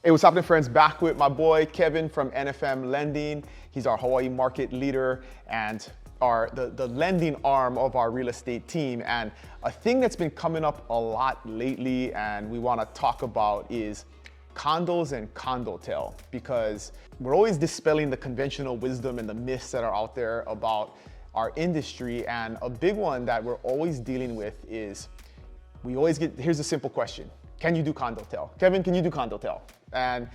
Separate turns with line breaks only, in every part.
Hey, what's happening, friends? Back with my boy Kevin from NFM Lending. He's our Hawaii market leader and the lending arm of our real estate team. And a thing that's been coming up a lot lately and we want to talk about is condos and Condotel, because we're always dispelling the conventional wisdom and the myths that are out there about our industry. And a big one that we're always dealing with is here's a simple question. Can you do Condotel? Kevin, can you do Condotel? And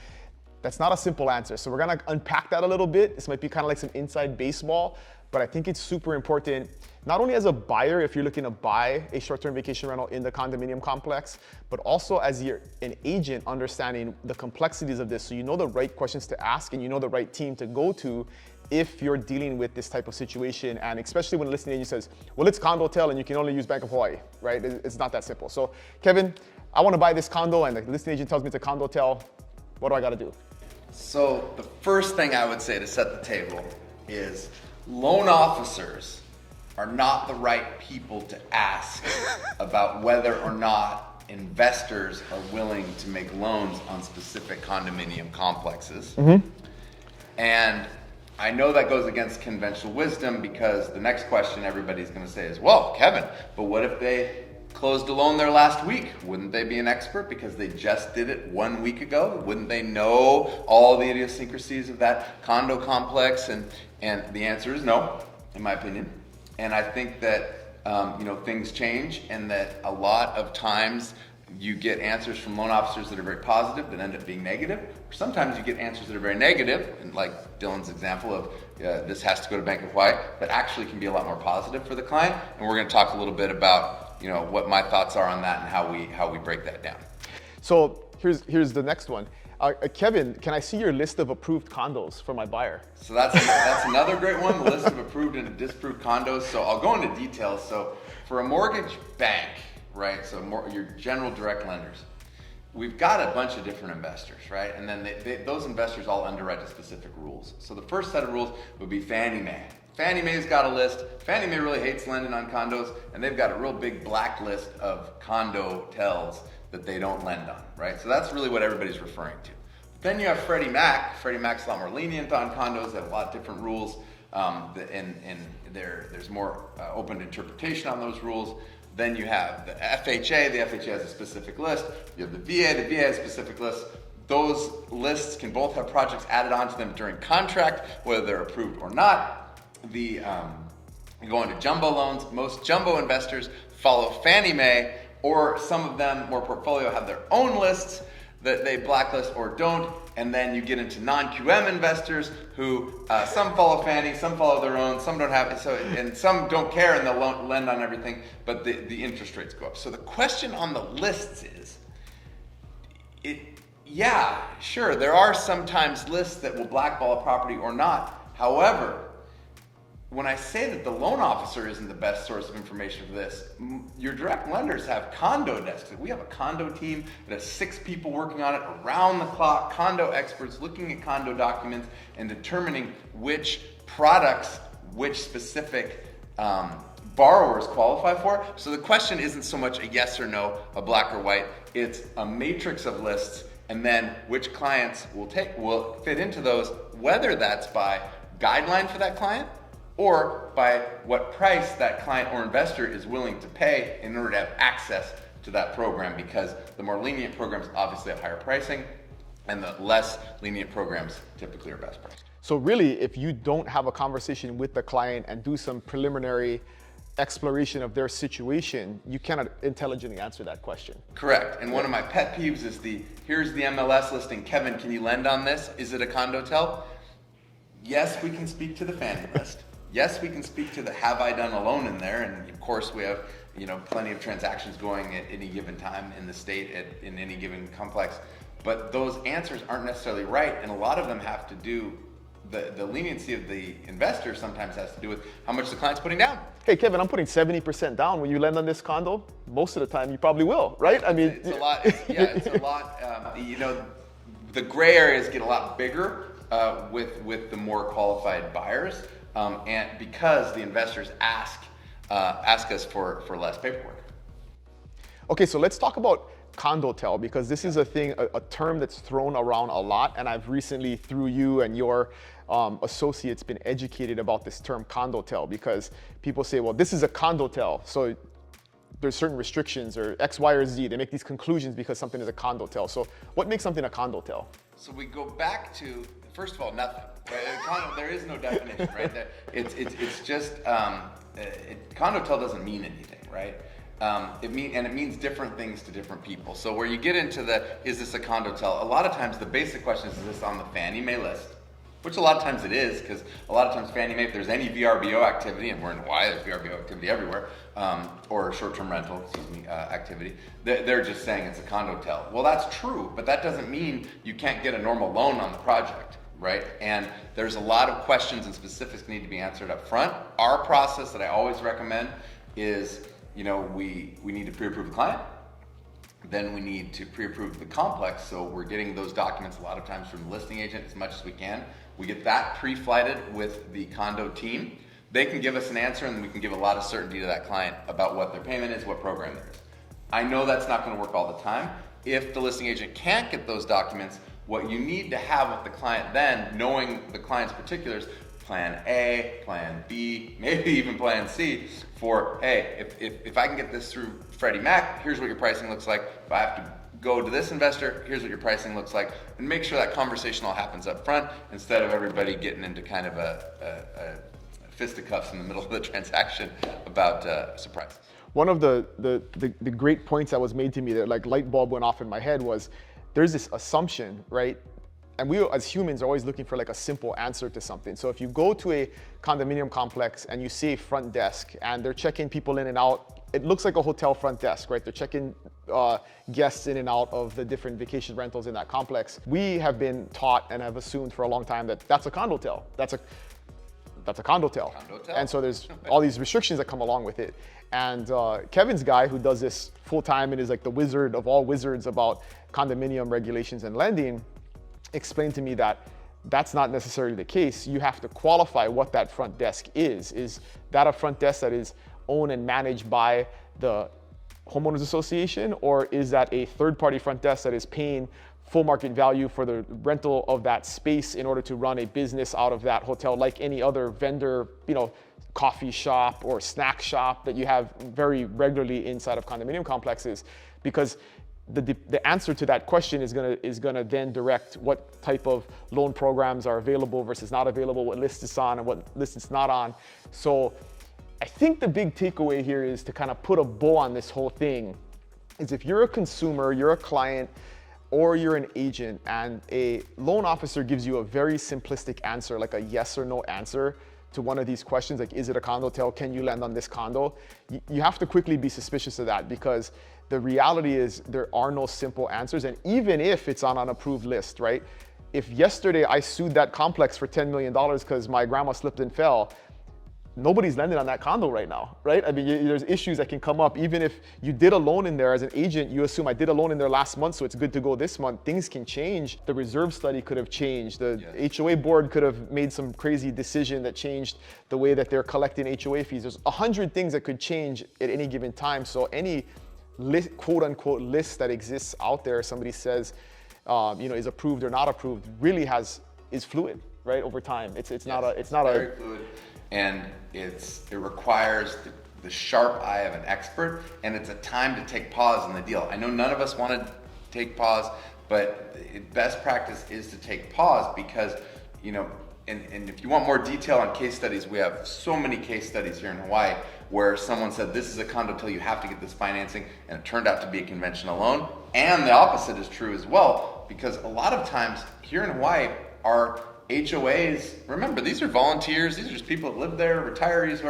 that's not a simple answer. So we're gonna unpack that a little bit. This might be kind of like some inside baseball, but I think it's super important, not only as a buyer, if you're looking to buy a short-term vacation rental in the condominium complex, but also as an agent understanding the complexities of this. So you know the right questions to ask and you know the right team to go to if you're dealing with this type of situation. And especially when a listing agent says, well, it's Condotel and you can only use Bank of Hawaii, right? It's not that simple. So Kevin, I want to buy this condo and the listing agent tells me it's a Condotel. What do I got to do?
So the first thing I would say to set the table is loan officers are not the right people to ask about whether or not investors are willing to make loans on specific condominium complexes. Mm-hmm. And I know that goes against conventional wisdom, because the next question everybody's going to say is, well, Kevin, but what if they closed a loan there last week? Wouldn't they be an expert because they just did it 1 week ago? Wouldn't they know all the idiosyncrasies of that condo complex? And the answer is no, in my opinion. And I think that things change, and that a lot of times you get answers from loan officers that are very positive that end up being negative. Sometimes you get answers that are very negative, and like Dylan's example of this has to go to Bank of Hawaii, that actually can be a lot more positive for the client. And we're going to talk a little bit about what my thoughts are on that and how we break that down.
So here's the next one. Kevin, can I see your list of approved condos for my buyer?
So that's another great one, the list of approved and disapproved condos. So I'll go into details. So for a mortgage bank, right? So your general direct lenders, we've got a bunch of different investors, right? And then those investors all underwrite to specific rules. So the first set of rules would be Fannie Mae. Fannie Mae's got a list. Fannie Mae really hates lending on condos, and they've got a real big blacklist of condotels that they don't lend on, right? So that's really what everybody's referring to. Then you have Freddie Mac. Freddie Mac's a lot more lenient on condos. They have a lot of different rules, and there's more open interpretation on those rules. Then you have the FHA. The FHA has a specific list. You have the VA. The VA has a specific list. Those lists can both have projects added onto them during contract, whether they're approved or not. You go into jumbo loans. Most jumbo investors follow Fannie Mae, or some of them, more portfolio, have their own lists that they blacklist or don't. And then you get into non-QM investors who some follow Fannie, some follow their own, some don't have it, and some don't care and they'll lend on everything, but the interest rates go up. So the question on the lists is, sure, there are sometimes lists that will blackball a property or not. However, when I say that the loan officer isn't the best source of information for this, your direct lenders have Condo Desks. We have a condo team that has 6 people working on it around the clock, condo experts looking at condo documents and determining which products, which specific borrowers qualify for. So the question isn't so much a yes or no, a black or white. It's a matrix of lists, and then which clients will fit into those, whether that's by guideline for that client, or by what price that client or investor is willing to pay in order to have access to that program, because the more lenient programs obviously have higher pricing, and the less lenient programs typically are best priced.
So really, if you don't have a conversation with the client and do some preliminary exploration of their situation, you cannot intelligently answer that question.
Correct. And one of my pet peeves is here's the MLS listing. Kevin, can you lend on this? Is it a Condotel? Yes, we can speak to the Fannie list. Yes, we can speak to the have I done a loan in there, and of course we have plenty of transactions going at any given time in the state in any given complex. But those answers aren't necessarily right, and a lot of them have to do the leniency of the investor sometimes has to do with how much the client's putting down.
Hey Kevin, I'm putting 70% down. When you lend on this condo, most of the time you probably will, right? I mean,
it's a lot. It's a lot. The gray areas get a lot bigger with the more qualified buyers. And because the investors ask us for less paperwork.
Okay, so let's talk about Condotel, because this is a thing, a term that's thrown around a lot, and I've recently, through you and your associates, been educated about this term Condotel, because people say, well, this is a Condotel, so there's certain restrictions or X, Y, or Z. They make these conclusions because something is a Condotel. So what makes something a Condotel?
So we go back to, first of all, nothing. Right? There is no definition, right? It's just, Condotel doesn't mean anything, right? It means different things to different people. So where you get into is this a Condotel? A lot of times the basic question is this on the Fannie Mae list? Which a lot of times it is, because a lot of times Fannie Mae, if there's any VRBO activity, and we're in Hawaii, there's VRBO activity everywhere, or short-term rental, activity, they're just saying it's a Condotel. Well, that's true, but that doesn't mean you can't get a normal loan on the project, right? And there's a lot of questions and specifics that need to be answered up front. Our process that I always recommend is, we need to pre-approve the client. Then we need to pre-approve the complex, so we're getting those documents a lot of times from the listing agent as much as we can. We get that pre-flighted with the condo team. They can give us an answer, and we can give a lot of certainty to that client about what their payment is, what program there is. I know that's not going to work all the time. If the listing agent can't get those documents, what you need to have with the client then, knowing the client's particulars, plan A, plan B, maybe even plan C for, hey, if I can get this through Freddie Mac, here's what your pricing looks like. If I have to go to this investor, here's what your pricing looks like. And make sure that conversation all happens up front instead of everybody getting into kind of a fisticuffs in the middle of the transaction about surprises.
One of the great points that was made to me that like light bulb went off in my head was there's this assumption, right? And we as humans are always looking for like a simple answer to something. So if you go to a condominium complex and you see a front desk and they're checking people in and out, it looks like a hotel front desk, right? They're checking guests in and out of the different vacation rentals in that complex. We have been taught and have assumed for a long time that that's a condotel. That's a condotel. And so there's all these restrictions that come along with it. And Kevin's guy who does this full time and is like the wizard of all wizards about condominium regulations and lending, explained to me that that's not necessarily the case. You have to qualify what that front desk is. Is that a front desk that is owned and managed by the homeowners association, or is that a third-party front desk that is paying full market value for the rental of that space in order to run a business out of that hotel like any other vendor, coffee shop or snack shop that you have very regularly inside of condominium complexes? Because the answer to that question is gonna then direct what type of loan programs are available versus not available, what list it's on and what list it's not on. So I think the big takeaway here is to kind of put a bow on this whole thing is if you're a consumer, you're a client, or you're an agent and a loan officer gives you a very simplistic answer, like a yes or no answer to one of these questions, like is it a condotel, can you lend on this condo? You have to quickly be suspicious of that, because the reality is there are no simple answers. And even if it's on an approved list, right? If yesterday I sued that complex for $10 million because my grandma slipped and fell, nobody's lending on that condo right now, right? I mean, there's issues that can come up. Even if you did a loan in there as an agent, you assume I did a loan in there last month, so it's good to go this month. Things can change. The reserve study could have changed. The HOA board could have made some crazy decision that changed the way that they're collecting HOA fees. There's 100 things that could change at any given time. So any list, quote unquote list that exists out there, somebody says, is approved or not approved, really is fluid, right? Over time. It's very
fluid. And it requires the sharp eye of an expert, and it's a time to take pause in the deal. I know none of us want to take pause, but best practice is to take pause because, and if you want more detail on case studies, we have so many case studies here in Hawaii where someone said, this is a condotel, you have to get this financing, and it turned out to be a conventional loan. And the opposite is true as well, because a lot of times here in Hawaii, our HOAs, remember, these are volunteers, these are just people that live there, retirees,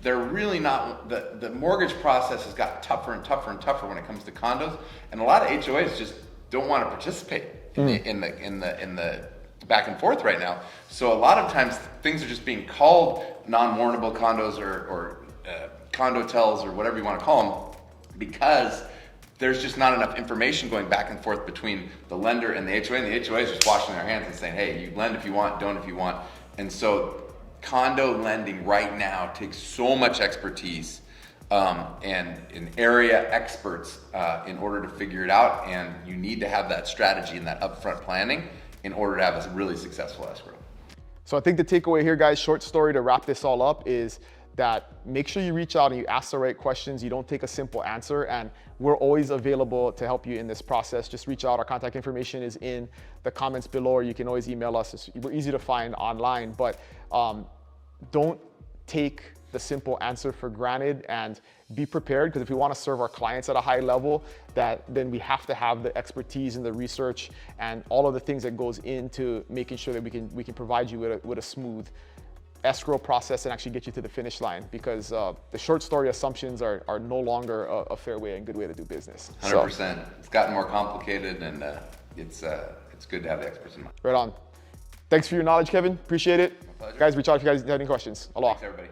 they're really not, the mortgage process has gotten tougher and tougher and tougher when it comes to condos, and a lot of HOAs just don't want to participate in the back and forth right now. So a lot of times things are just being called non-warrantable condos or condotels or whatever you want to call them, because there's just not enough information going back and forth between the lender and the HOA, and the HOA is just washing their hands and saying, hey, you lend if you want, don't if you want. And so condo lending right now takes so much expertise and area experts in order to figure it out. And you need to have that strategy and that upfront planning in order to have a really successful escrow.
So I think the takeaway here, guys, short story to wrap this all up, is that make sure you reach out and you ask the right questions. You don't take a simple answer, and we're always available to help you in this process. Just reach out. Our contact information is in the comments below, or you can always email us. We're easy to find online, but don't take the simple answer for granted, and be prepared, because if we want to serve our clients at a high level, then we have to have the expertise and the research and all of the things that goes into making sure that we can provide you with a smooth escrow process and actually get you to the finish line, because the short story assumptions are no longer a fair way and good way to do business.
100%. So, it's gotten more complicated, and it's good to have the experts in mind.
Right on. Thanks for your knowledge, Kevin. Appreciate it.
My pleasure.
Guys, reach out if you guys have any questions. Aloha.
Thanks, everybody.